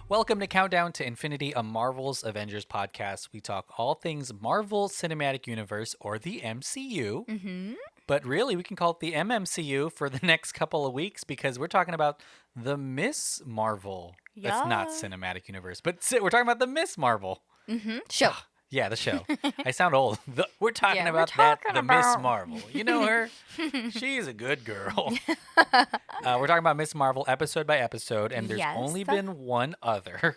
Welcome to Countdown to Infinity, a Marvel's Avengers podcast. We talk all things Marvel Cinematic Universe, or the MCU. But really, we can call it the MMCU for the next couple of weeks because we're talking about the Miss Marvel. That's not Yeah. Cinematic Universe, but we're talking about the Miss Marvel. Show. Yeah, the show. I sound old. We're talking Yeah, we're about that, talking the Miss about- Marvel. You know her? She's a good girl. We're talking about Miss Marvel episode by episode, and there's Yes. only been one other.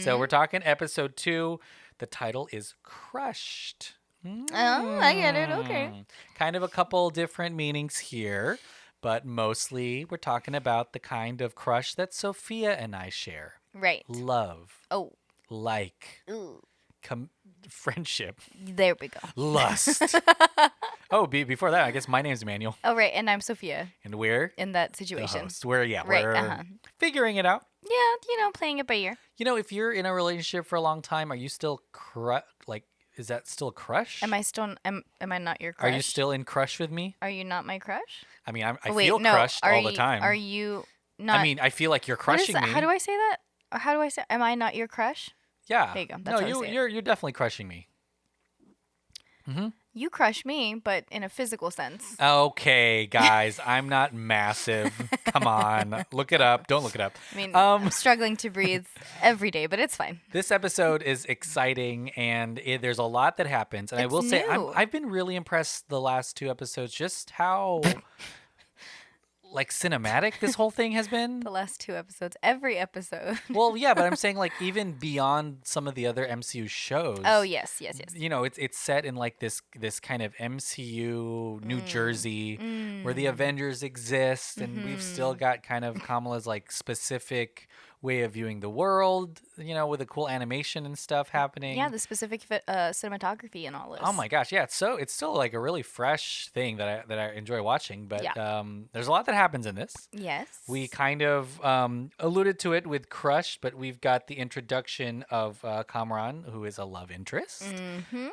So we're talking episode 2. The title is Crushed. Oh, I get it. Okay. Kind of a couple different meanings here, but mostly we're talking about the kind of crush that Sophia and I share. Right. Love, Oh. like, Ooh. friendship, There we go. lust. Before that, I guess my name's Emmanuel, Oh, right. And I'm Sophia and we're in that the situation. hosts. Right, We're figuring it out. Yeah, playing it by ear. You know, if you're in a relationship for a long time, are you still is that still a crush? Am I still? Am I not your crush? Are you still in crush with me? Are you not my crush? I mean, I Wait, feel no. crushed Are all the you- time. Are you not? I mean, I feel like you're what is crushing that? me. How do I say that? Or how do I say? Am I not your crush? Yeah. There you go. That's No, how I say it. you're definitely crushing me. You crush me, but in a physical sense. Okay, guys, I'm not massive. Come on, look it up. Don't look it up. I mean, I'm struggling to breathe every day, but it's fine. This episode is exciting, and there's a lot that happens. And I It's will say, new. I've been really impressed the last 2 episodes, just how cinematic this whole thing has been. The last 2 episodes, every episode. Well, yeah, but I'm saying even beyond some of the other MCU shows. Oh yes. You know, it's set in this kind of MCU New Jersey where the Avengers exist, and we've still got kind of Kamala's specific way of viewing the world, you know, with the cool animation and stuff happening. Yeah, the specific cinematography and all this. Oh my gosh, yeah, it's still like a really fresh thing that I enjoy watching, but Yeah. There's a lot that happens in this. Yes. We kind of alluded to it with Crush, but we've got the introduction of Kamran, who is a love interest,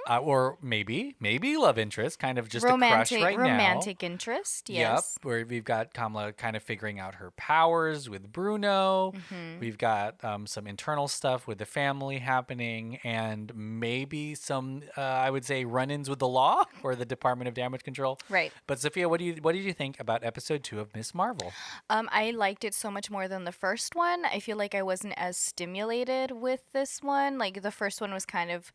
or maybe love interest, kind of just a crush right now. Romantic interest. Yes. Yep, where we've got Kamala kind of figuring out her powers with Bruno. We've got some internal stuff with the family happening, and maybe some, I would say, run-ins with the law or the Department of Damage Control. Right. But Sophia, what did you think about episode 2 of Miss Marvel? I liked it so much more than the first one. I feel like I wasn't as stimulated with this one. Like the first one was kind of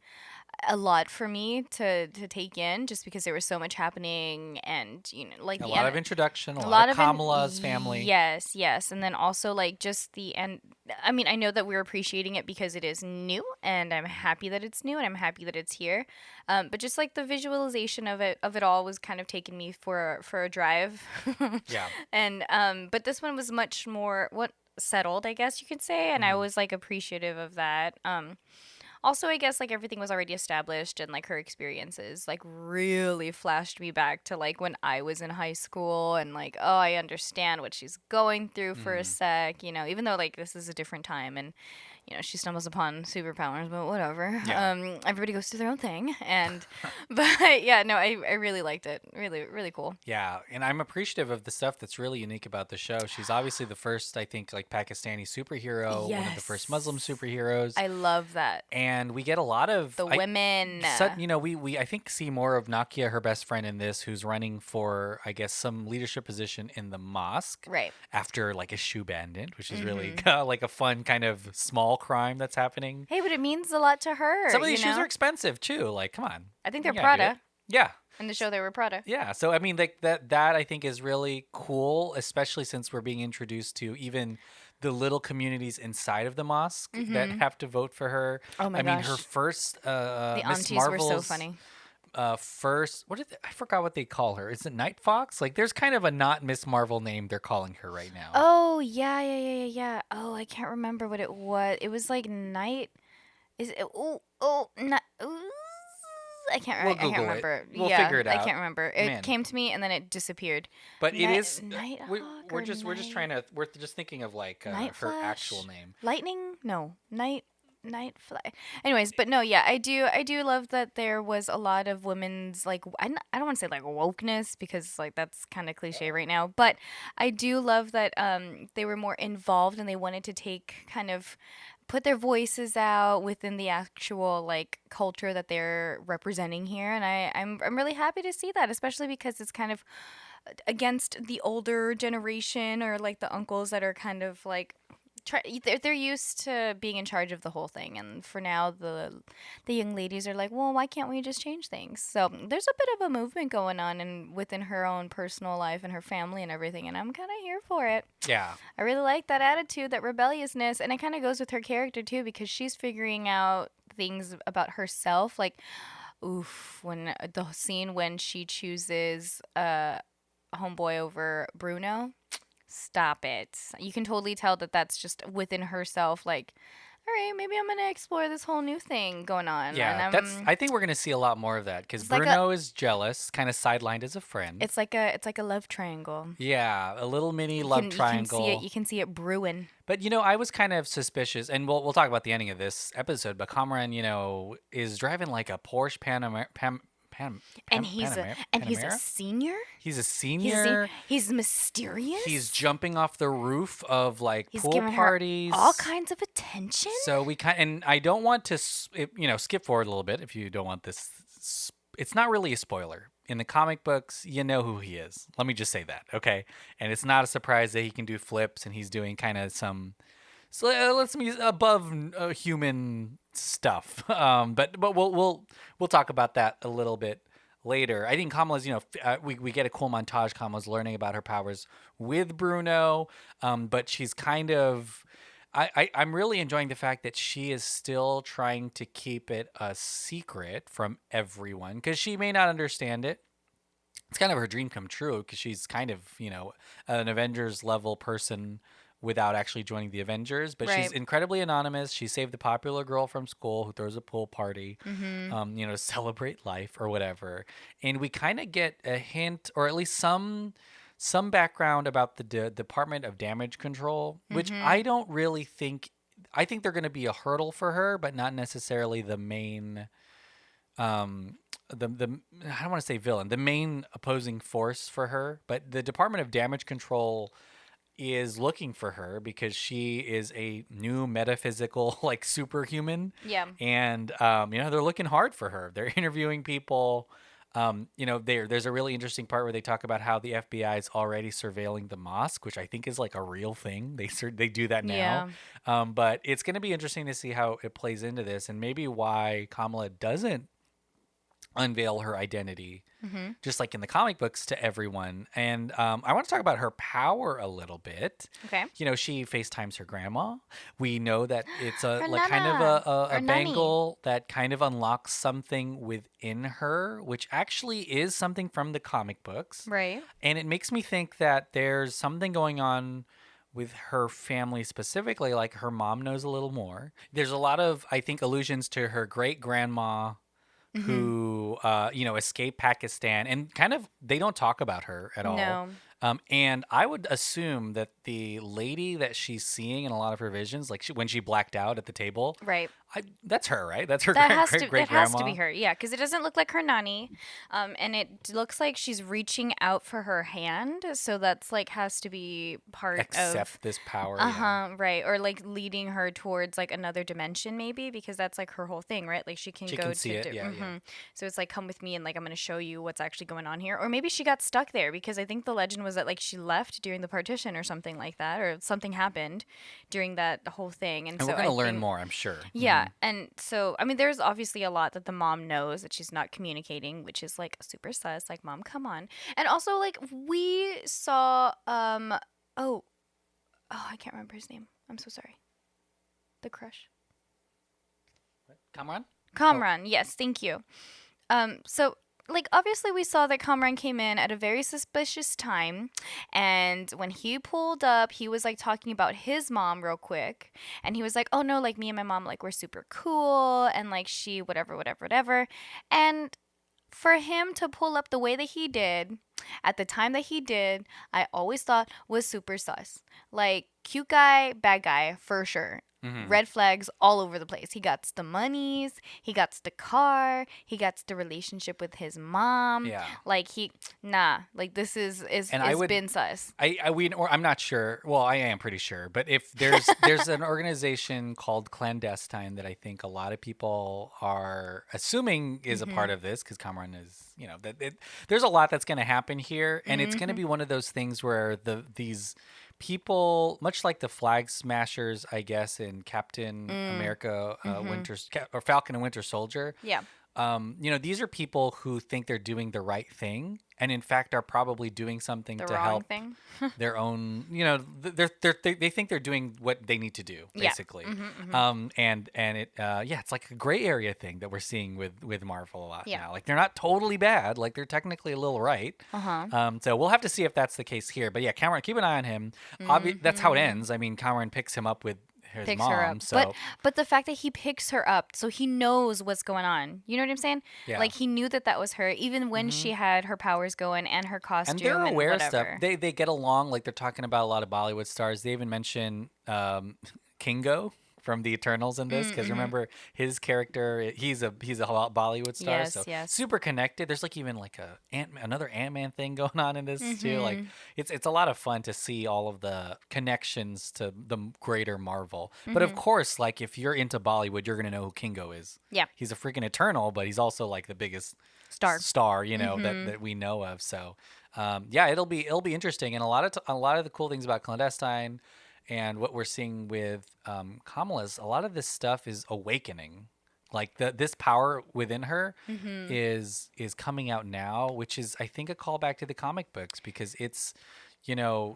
a lot for me to take in, just because there was so much happening, and A lot of introduction, a lot of Kamala's family. Yes, and then also just the end. I mean, I know that we're appreciating it because it is new, and I'm happy that it's new, and I'm happy that it's here. But just the visualization of it all was kind of taking me for a drive. Yeah. And but this one was much more settled, I guess you could say, and I was appreciative of that. Also, I guess everything was already established, and her experiences really flashed me back to when I was in high school, and oh, I understand what she's going through for a sec, even though this is a different time, and she stumbles upon superpowers, but whatever. Yeah. Everybody goes through their own thing, and but yeah, no, I really liked it. Really, really cool. Yeah, and I'm appreciative of the stuff that's really unique about the show. She's obviously the first, I think, Pakistani superhero, one of the first Muslim superheroes. I love that. And we get a lot of The women. we I think see more of Nakia, her best friend in this, who's running for, I guess, some leadership position in the mosque. Right. After a shoe bandit, which is really a fun kind of small crime that's happening. Hey, but it means a lot to her. Some of these shoes are expensive too. Come on. I think they're You gotta do Prada. it. Yeah. In the show, they were Prada. Yeah, so I mean, that I think is really cool, especially since we're being introduced to even the little communities inside of the mosque that have to vote for her. Oh my I mean, gosh. her first The Miss aunties were so Marvel's funny. First, I forgot what they call her. Is it Night Fox? There's kind of a not Miss Marvel name they're calling her right now. Oh yeah. Oh, I can't remember what it was. It was Night. Is it? Not. I can't remember. We'll figure it out. I can't remember. It Man. came to me and then it disappeared. But it is. Nighthawk We're or just trying to. We're just thinking of Night her Flash? actual name. Lightning? No, Night. Night fly. Anyways, but no, yeah, I do love that there was a lot of women's like I don't want to say like wokeness because like that's kind of cliche right now, but I do love that they were more involved and they wanted to take kind of put their voices out within the actual like culture that they're representing here, and I'm really happy to see that, especially because it's kind of against the older generation or like the uncles that are kind of like they're used to being in charge of the whole thing, and for now the young ladies are like, well, why can't we just change things? So there's a bit of a movement going on and within her own personal life and her family and everything, and I'm kind of here for it. Yeah. I really like that attitude, that rebelliousness, and it kind of goes with her character too because she's figuring out things about herself, like oof, when the scene when she chooses homeboy over Bruno. Stop it. You can totally tell that that's just within herself. Like, all right, maybe I'm gonna explore this whole new thing going on, and Yeah, I think we're going to see a lot more of that cuz it's like a Bruno is jealous, kind of sidelined as a friend. it's like a love triangle. Yeah, a little mini You love can you can see it. triangle. You can see it brewing. But I was kind of suspicious, and we'll talk about the ending of this episode. But Kamran, is driving like a Porsche And he's a Panamera. senior. He's a He's a, senior. he's He's mysterious. jumping off the roof of like He's pool giving her all parties. kinds of attention. So and I don't want to, skip forward a little bit if you don't want this. It's not really a spoiler. In the comic books, you know who he is. Let me just say that, okay? And it's not a surprise that he can do flips and he's doing kind of some, so let's be above human stuff. But we'll talk about that a little bit later. I think Kamala's, we get a cool montage. Kamala's learning about her powers with Bruno, but she's kind of. I'm really enjoying the fact that she is still trying to keep it a secret from everyone because she may not understand it. It's kind of her dream come true because she's kind of, an Avengers level person without actually joining the Avengers, but she's Right. incredibly anonymous. She saved the popular girl from school who throws a pool party, Mm-hmm. to celebrate life or whatever. And we kind of get a hint, or at least some background about the Department of Damage Control, which Mm-hmm. I don't really think. I think they're going to be a hurdle for her, but not necessarily the main um the I don't want to say villain, the main opposing force for her, but the Department of Damage Control is looking for her because she is a new metaphysical like superhuman, Yeah. and they're looking hard for her. They're interviewing people. There's a really interesting part where they talk about how the FBI is already surveilling the mosque, which I think is like a real thing. They do that now, Yeah. but it's going to be interesting to see how it plays into this, and maybe why Kamala doesn't unveil her identity, Mm-hmm. just like in the comic books, to everyone. And I want to talk about her power a little bit. Okay. She FaceTimes her grandma. We know that it's a Her like kind of nana a or nanny. bangle that kind of unlocks something within her, which actually is something from the comic books. Right. And it makes me think that there's something going on with her family specifically, like her mom knows a little more. There's a lot of, I think, allusions to her great grandma Mm-hmm. who escaped Pakistan, and kind of they don't talk about her at all. No. And I would assume that the lady that she's seeing in a lot of her visions, like when she blacked out at the table, Right. that's her, right? That's her That great has great to great that has to be grandma. her. Yeah, because it doesn't look like her nanny, and it looks like she's reaching out for her hand. So that's like has to be part of. Accept this power, Uh yeah. huh. Right. Or like leading her towards like another dimension, maybe because that's like her whole thing, right? Like she can She go can to. see it, yeah, yeah. So it's like come with me and like I'm gonna show you what's actually going on here. Or maybe she got stuck there because I think the legend was that like she left during the partition or something like that, or something happened during that whole thing. And And so we're I gonna learn think more, I'm sure. yeah, and so I mean, there's obviously a lot that the mom knows that she's not communicating, which is like super sus. Like, mom, come on. And also, like, we saw, oh, I can't remember his name. I'm so sorry. The crush, Come on. Oh, Kamran. Yes, thank you. So like obviously we saw that Kamran came in at a very suspicious time, and when he pulled up he was like talking about his mom real quick, and he was like, oh no, like me and my mom like we're super cool, and like she whatever whatever whatever. And for him to pull up the way that he did at the time that he did, I always thought was super sus. Like cute guy, bad guy for sure. Hmm. Red flags all over the place. He got the monies, he got the car, he got the relationship with his mom. Yeah. Like like this And I is would been sus. or I'm not sure. Well, I am pretty sure. But if there's an organization called Clandestine that I think a lot of people are assuming is a part Mhm. of this because Cameron is, there's a lot that's going to happen here, and it's going to Mhm. be one of those things where these people, much like the flag smashers, I guess, in Captain Mm. America, Mhm. or Falcon and Winter Soldier. Yeah. These are people who think they're doing the right thing, and in fact are probably doing something The to wrong help thing. their own. They think they're doing what they need to do, Yeah. basically. Mhm. Mhm. And it, yeah, it's like a gray area thing that we're seing with Marvel a lot Yeah. now. Like they're not totally bad, like they're technically a little right. Uh huh. So we'll have to see if that's the case here. But yeah, Cameron, keep an eye on him. That's how it Mhm. ends. I mean, Cameron picks him up with his Picks her up. mom. But So the fact that he picks her up, so he knows what's going on. You know what I'm saying? yeah. Like he knew that that was her, even when Hmm. she had her powers going and her And costume they're and aware of stuff. whatever. They get along. Like they're talking about a lot of Bollywood stars. They even mention Kingo from the Eternals in this because Mm-hmm. remember his character. He's a Bollywood star, Yes. so Yes. super connected. There's like even like another Ant-Man thing going on in this too. Like Mm-hmm. it's a lot of fun to see all of the connections to the greater Marvel. But of Mm-hmm. course, like if you're into Bollywood, you're gonna know who Kingo is. Yeah. He's a freaking Eternal, but he's also like the biggest Star. star, that Mm-hmm. that we know of. So, yeah, it'll be interesting, and a lot of the cool things about Clandestine, and what we're seeing with Kamala is a lot of this stuff is awakening. Like this power within her Mm-hmm. is coming out now, which is I think a callback to the comic books because it's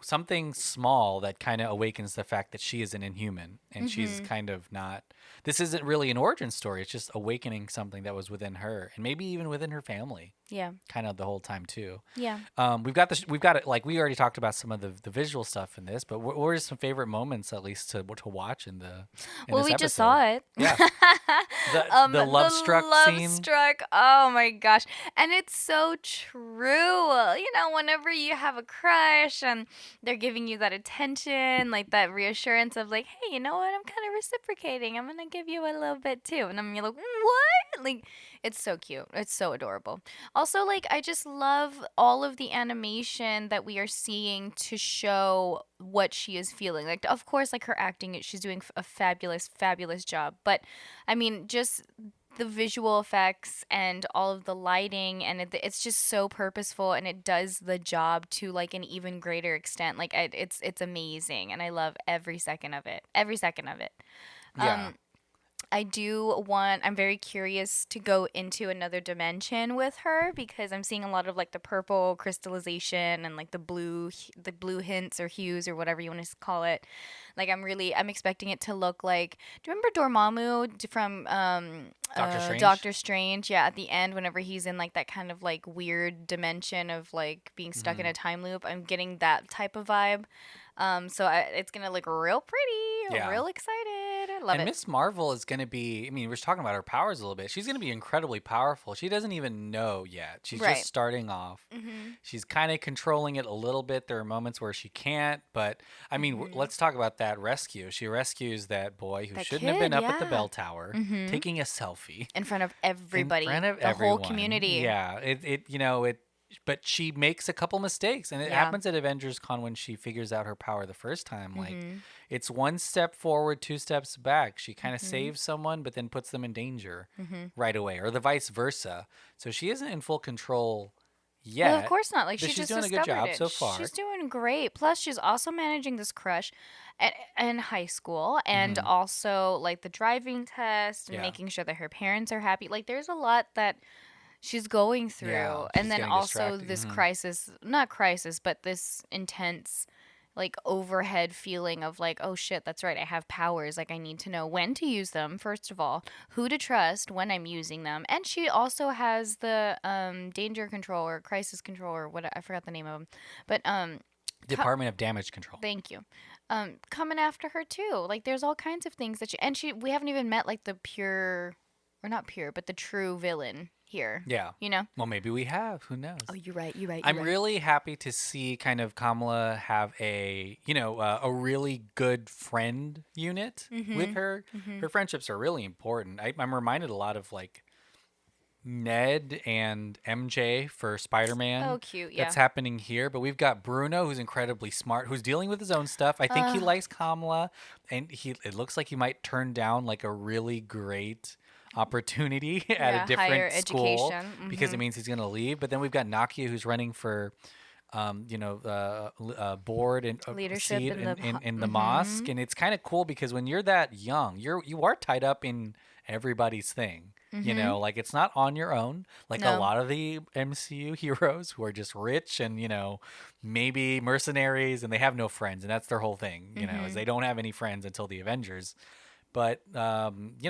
something small that kind of awakens the fact that she is an inhuman and she's Mm-hmm. kind of not. This isn't really an origin story. It's just awakening something that was within her and maybe even within her family, Yeah. kind of the whole time too. Yeah. We've got it. Like we already talked about some of the visual stuff in this, but what were some favorite moments at least to watch in Well, this we just episode? saw it. Yeah, the The love struck love scene. struck. Oh my gosh. And it's so true. Whenever you have a crush and they're giving you that attention, like that reassurance of like, hey, you know what? I'm kind of reciprocating. I'm gonna give you a little bit too. And I'm like, what? Like, it's so cute. It's so adorable. Also, like, I just love all of the animation that we are seeing to show what she is feeling. Like, of course, like her acting, she's doing a fabulous, fabulous job. But I mean, just the visual effects and all of the lighting, and it's just so purposeful, and it does the job to like an even greater extent. Like, it's amazing, and I love every second of it. Every second of it. Yeah, Um, I'm very curious to go into another dimension with her because I'm seeing a lot of like the purple crystallization and like the blue hints or hues or whatever you want to call it. Like I'm expecting it to look like, do you remember Dormammu from Doctor Strange. Doctor Strange? Yeah, at the end whenever he's in like that kind of like weird dimension of like being stuck in Hmm. a time loop, I'm getting that type of vibe. It's gonna look real pretty, Yeah. real excited. I love And it. Miss Marvel is going to be, I mean, we're talking about her powers a little bit. She's going to be incredibly powerful. She doesn't even know yet. She's just Right. starting off. Mhm. She's kind of controlling it a little bit. There are moments where she can't, but I mean, Mhm. let's talk about that rescue. She rescues that boy who That shouldn't have been kid, up at the yeah. bell tower Mhm. taking a selfie In front of in front everybody, of the whole everyone. community. Yeah, it but she makes a couple mistakes and it Yeah. happens at Avengers Con when she figures out her power the first time. Like Mhm. it's one step forward, two steps back. She kind of Mhm. saves someone but then puts them in danger Mhm. right away or the vice versa. So she isn't in full control Well, of yet, course not. Like but she she's just doing a good discovered job it. so far. She's doing great. Plus, she's also managing this crush in high school, and Mhm. also like the driving test and Yeah. making sure that her parents are happy. Like, there's a lot that she's going Yeah, through, and she's then getting also distracted. this Mhm. crisis, not crisis, but this intense like overhead feeling of like, oh shit, that's right, I have powers, like I need to know when to use them, first of all, who to trust when I'm using them. And she also has the danger control or crisis control or what, I forgot the name of them, but co- Department of Damage Control. thank you, coming after her too. Like there's all kinds of things that she, and she we haven't even met like the pure, or not pure, but the true villain. here. Yeah. You know? Well, maybe we have. Who knows? Oh, you're right. You're right. You're I'm right. really happy to see kind of Kamala have a really good friend unit with Mhm. her. Mhm. Her friendships are really important. I'm reminded a lot of like Ned and MJ for Oh, Spider-Man cute. that's Yeah. happening here, but we've got Bruno who's incredibly smart, who's dealing with his own stuff. I think he Uh, likes Kamala, and it looks like he might turn down like a really great opportunity at a yeah. Higher different school education. because it Mhm. means he's going to leave. But then we've got Nakia who's running for board and Leadership seat in the. in the mosque, Mhm. and it's kind of cool because when you're that young, you are tied up in everybody's thing. Mhm. Like it's not on your own. Like a No. lot of the MCU heroes who are just rich and maybe mercenaries, and they have no friends, and that's their whole thing. Is Mhm. they don't have any friends until the Avengers. But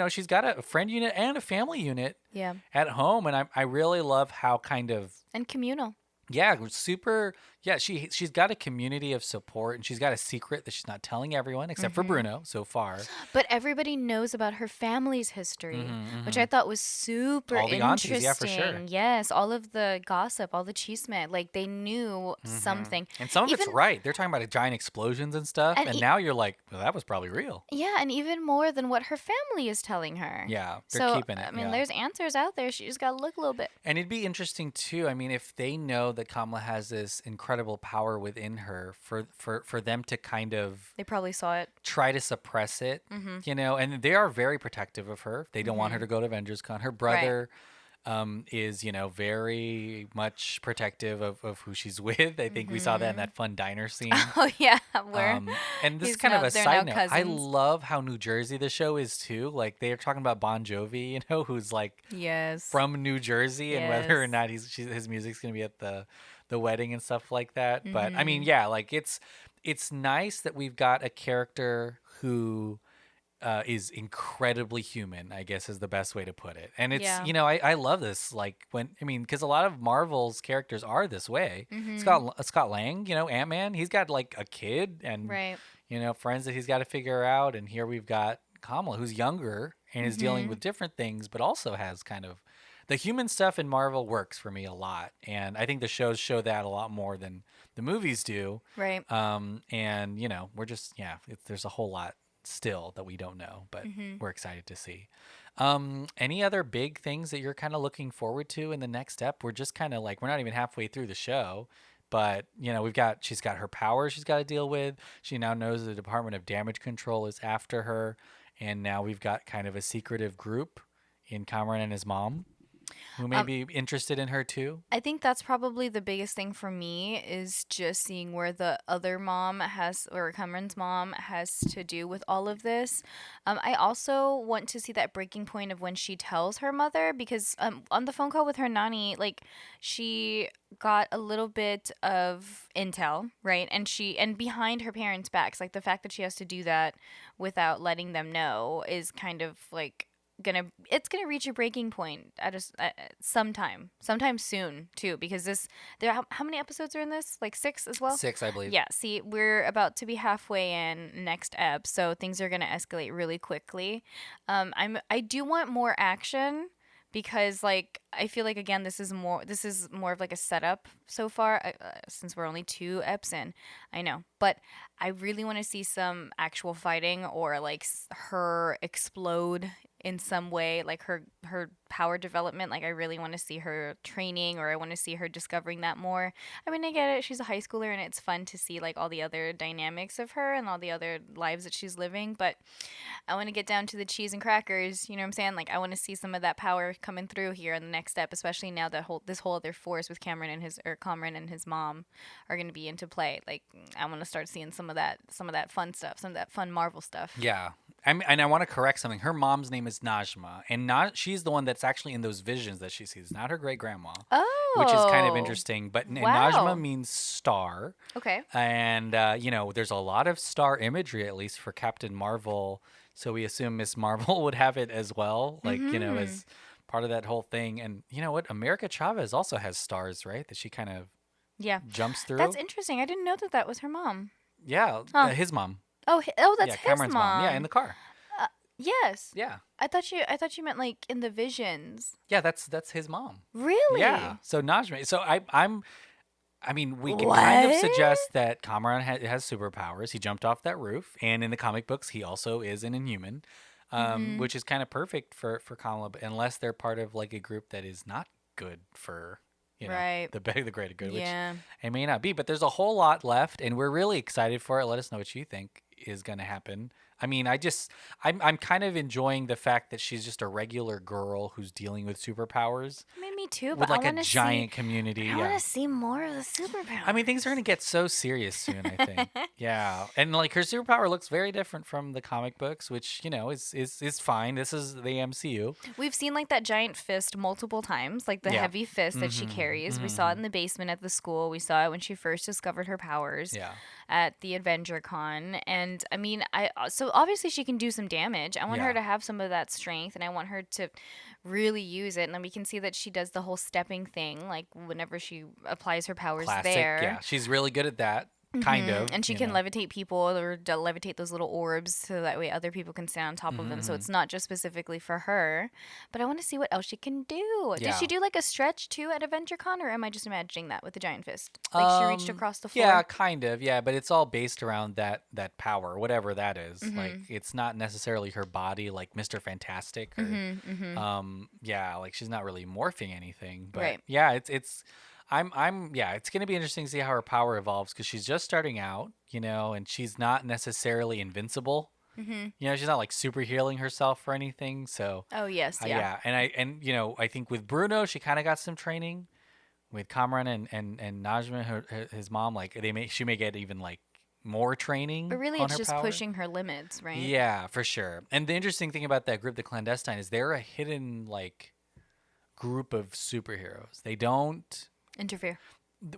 she's got a friend unit and a family unit Yeah. at home, and I really love how kind of And communal. yeah, super. Yeah, she's got a community of support, and she's got a secret that she's not telling everyone except for Mhm. Bruno so far. But everybody knows about her family's history, Hmm, which hmm. I thought was super All the aunties, yeah, for sure. interesting. Yes, all of the gossip, all the chisme, like they knew Hmm. something. And some of it's Even right. They're talking about giant explosions and stuff, and and now you're like, well, that was probably real. yeah, and even more than what her family is telling her. Yeah, they're So, keeping I it. mean, Yeah. there's answers out there. She just got to look a little bit. And it'd be interesting too. I mean, if they know that Kamala has this incredible power within her, for them to kind of They probably saw it. try to suppress it, Mhm. and they are very protective of her. They don't want her Mhm. to go to Avengers Con. Her Right. brother is very much protective of who she's with. I think we saw that in Mhm. that fun diner scene. Oh yeah, where And this is he's kind of now a they're side now note. I cousins. love how New Jersey the show is too. Like they are talking about Bon Jovi, who's like Yes. from New Jersey, and whether or Yes. not his music's gonna be at the wedding and stuff like that. But I mean, Mhm. yeah, like it's nice that we've got a character who is incredibly human, I guess is the best way to put it. And it's, Yeah. I love this. Like because a lot of Marvel's characters are this way. Mhm. Scott Lang, Ant Man, he's got like a kid and, Right. friends that he's got to figure out. And here we've got Kamala, who's younger and is dealing Mhm. with different things, but also has kind of the human stuff in Marvel works for me a lot. And I think the shows show that a lot more than the movies do. Right. And we're just there's a whole lot still that we don't know, but Mhm. we're excited to see. Any other big things that you're kind of looking forward to in the next step? We're just kind of like we're not even halfway through the show, but she's got her powers she's got to deal with. She now knows the Department of Damage Control is after her, and now we've got kind of a secretive group in Cameron and his mom who may Um, be interested in her too. I think that's probably the biggest thing for me is just seeing where the other mom has, or Cameron's mom has to do with all of this. I also want to see that breaking point of when she tells her mother because on the phone call with her nanny, like she got a little bit of intel, right? And behind her parents' backs, like the fact that she has to do that without letting them know is kind of like it's gonna reach a breaking point at sometime soon too because how many episodes are in this, like 6 as well? 6, I believe. Yeah, see, we're about to be halfway in next ep, so things are gonna escalate really quickly. I do want more action because like I feel like again this is more of like a setup so far since we're only 2 eps in. I know, but I really want to see some actual fighting or like her explode in some way, like her power development. Like I really want to see her training, or I want to see her discovering that more. I mean, I get it, she's a high schooler and it's fun to see like all the other dynamics of her and all the other lives that she's living, but I want to get down to the cheese and crackers. You know what I'm saying? Like I want to see some of that power coming through here in the next step, especially now that this whole other force with Cameron and his mom are going to be into play. Like I want to start seeing some of that fun stuff, some of that fun Marvel stuff. Yeah. And I want to correct something. Her mom's name is Najma, and not she's the one that's actually in those visions that she sees, not her great grandma, which is kind of Oh, interesting. But and Najma wow. means star, Okay. and there's a lot of star imagery, at least for Captain Marvel. So we assume Miss Marvel would have it as well, like Mm-hmm. as part of that whole thing. And you know what? America Chavez also has stars, right? That she kind of Yeah. jumps That's through. interesting. I didn't know that was her mom. Yeah, Huh. his mom. Oh, that's Yeah, his Cameron's mom. Yeah, in mom. the car. Yes. Yeah. I thought you meant like in the visions. Yeah, that's his mom. Yeah. Really? So Najmi. So I mean, we can kind of What? suggest that Kamran has superpowers. He jumped off that roof, and in the comic books, he also is an Inhuman, Mhm. which is kind of perfect for Kamala, but unless they're part of like a group that is not good for Right. the greater good, which Yeah. it may not be. But there's a whole lot left, and we're really excited for it. Let us know what you think is going to happen. I mean, I'm kind of enjoying the fact that she's just a regular girl who's dealing with superpowers I mean, me too, with but I like a want to see giant community. I want Yeah. to see more of the I mean, things are superpowers. going to get so serious soon, I think. Yeah. And like her superpower looks very different from the comic books, which, is fine. This is the MCU. We've seen like that giant fist multiple times, like the Yeah. heavy fist that she Mhm. carries. We saw it Mhm. in the basement at the school. We saw it when she first discovered her powers Yeah. at the Avenger Con. And I mean, I so obviously she can do some damage. I want her Yeah. to have some of that strength and I want her to really use it. And then we can see that she does the whole stepping thing, like whenever she applies her powers Classic. there. Yeah. She's really good at that, kind Hmm. of, And she can levitate people or levitate those little orbs so that way other people can stand on top of them. So Mhm. it's not just specifically for her. But I want to see what else she can do. Did she Yeah. do like a stretch too at AdventureCon, or am I just imagining that with the giant fist? Like she reached across the Yeah, floor? kind of. Yeah, but it's all based around that power, whatever that is. Like Mm-hmm. it's not necessarily her body like Mr. Fantastic or Mm-hmm. Mm-hmm. yeah, like she's not really morphing anything, but Right. yeah, it's I'm yeah, it's going to be interesting to see how her power evolves cuz she's just starting out, and she's not necessarily invincible. Mm-hmm. She's not like super healing herself or anything, so Oh yes, yeah. yeah, I think with Bruno, she kind of got some training with Kamran and Najma, his mom. Like she may get even like more But training really on it's her just power. pushing her limits, right? Yeah, for sure. And the interesting thing about that group, the clandestine, is they're a hidden like group of superheroes. They don't. Interfere.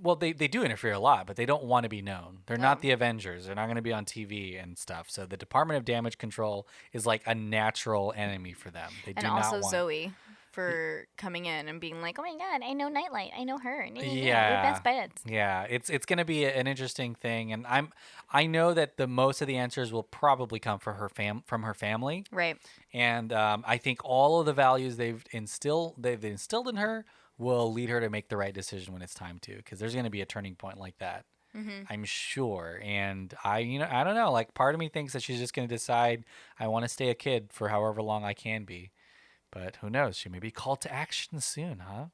Well, they do interfere a lot, but they don't want to be known. They're not Oh. the Avengers. They're not going to be on TV and stuff. So the Department of Damage Control is like a natural enemy for them. They And do not also want. Zoe for coming in and being like, "Oh my god, I know Nightlight. I know her. We're Yeah. best buds." Yeah, it's going to be an interesting thing, and I know that the most of the answers will probably come from her family, Right. and I think all of the values they've instilled in her will lead her to make the right decision when it's time to, because there's going to be a turning point like that, Mm-hmm. I'm sure. And I don't know, like part of me thinks that she's just going to decide I want to stay a kid for however long I can be, but who knows? She may be called to action soon, huh?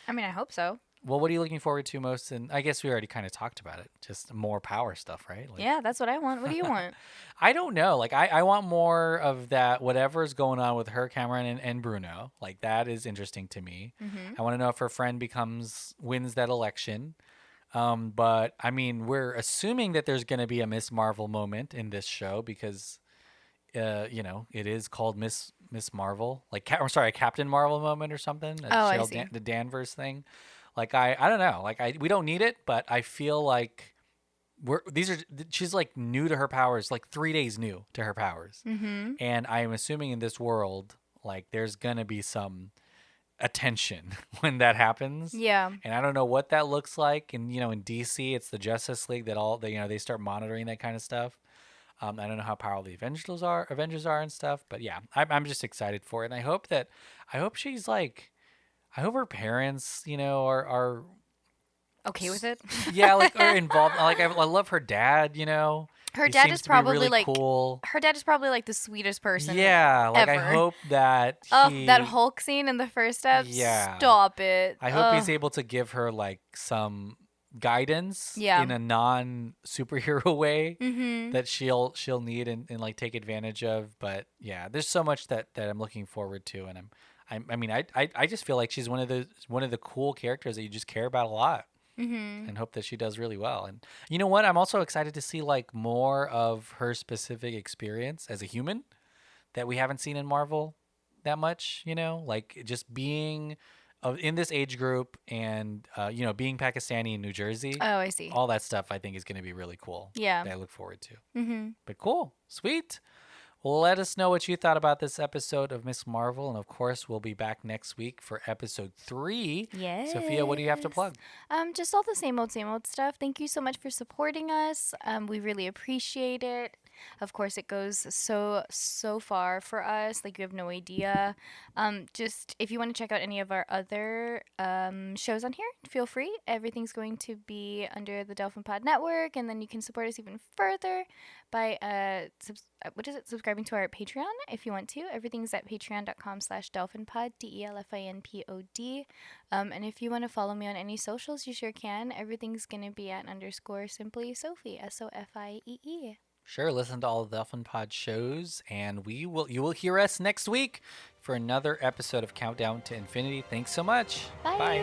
I mean, I hope so. Well, what are you looking forward to most? And I guess we already kind of talked about it. Just more power stuff, right? Like, Yeah, that's what I want. What do you want? I don't know. Like, I want more of that, whatever's going on with her, Cameron, and Bruno. Like, that is interesting to me. Mm-hmm. I want to know if her friend wins that election. But I mean, we're assuming that there's going to be a Miss Marvel moment in this show because, it is called Miss Marvel. Like, I'm sorry, a Captain Marvel moment or something. Oh, I see. The Danvers thing. Like I don't know. Like we don't need it, but I feel like she's like new to her powers, like 3 days new to her powers, Mm-hmm. and I am assuming in this world, like there's gonna be some attention when that happens, Yeah. and I don't know what that looks like. And in DC, it's the Justice League that they start monitoring that kind of stuff. I don't know how powerful the Avengers are and stuff, but yeah, I'm just excited for it, and I hope she's like. I hope her parents, are Okay with it? yeah, like are involved. Like I love her dad. Her He dad seems is to be probably really like cool. her dad is probably like the sweetest person Yeah, like I ever. hope that Oh, that he, Hulk scene in the first step. yeah, Stop it. I hope he's Ugh. able to give her like some guidance Yeah. in a non superhero way Mm-hmm. that she'll need and like take advantage of. But yeah, there's so much that I'm looking forward to, and I mean I just feel like she's one of the cool characters that you just care about a lot. Mm-hmm. And hope that she does really well. And you know what? I'm also excited to see like more of her specific experience as a human that we haven't seen in Marvel that much. Like just being in this age group and being Pakistani in New Jersey. Oh, I see. All that stuff I think is going to be really cool. Yeah. That I look forward to. Mm-hmm. But cool, sweet. Well, let us know what you thought about this episode of Miss Marvel. And of course, we'll be back next week for episode 3. Sophia, what do you have to Yes. plug? Just all the same old stuff. Thank you so much for supporting us. We really appreciate it. Of course, it goes so far for us. Like, you have no idea. Just if you want to check out any of our other shows on here, feel free. Everything's going to be under the Dolphin Pod Network, and then you can support us even further by subscribing to our Patreon if you want to. Everything's at patreon.com/dolphinpod, DELFINPOD. And if you want to follow me on any socials, you sure can. Everything's gonna be at _simply Sophie, SOFIEE. Sure, listen to all the Dolphin Pod shows, and you will hear us next week for another episode of Countdown to Infinity. Thanks so much. Bye. Bye.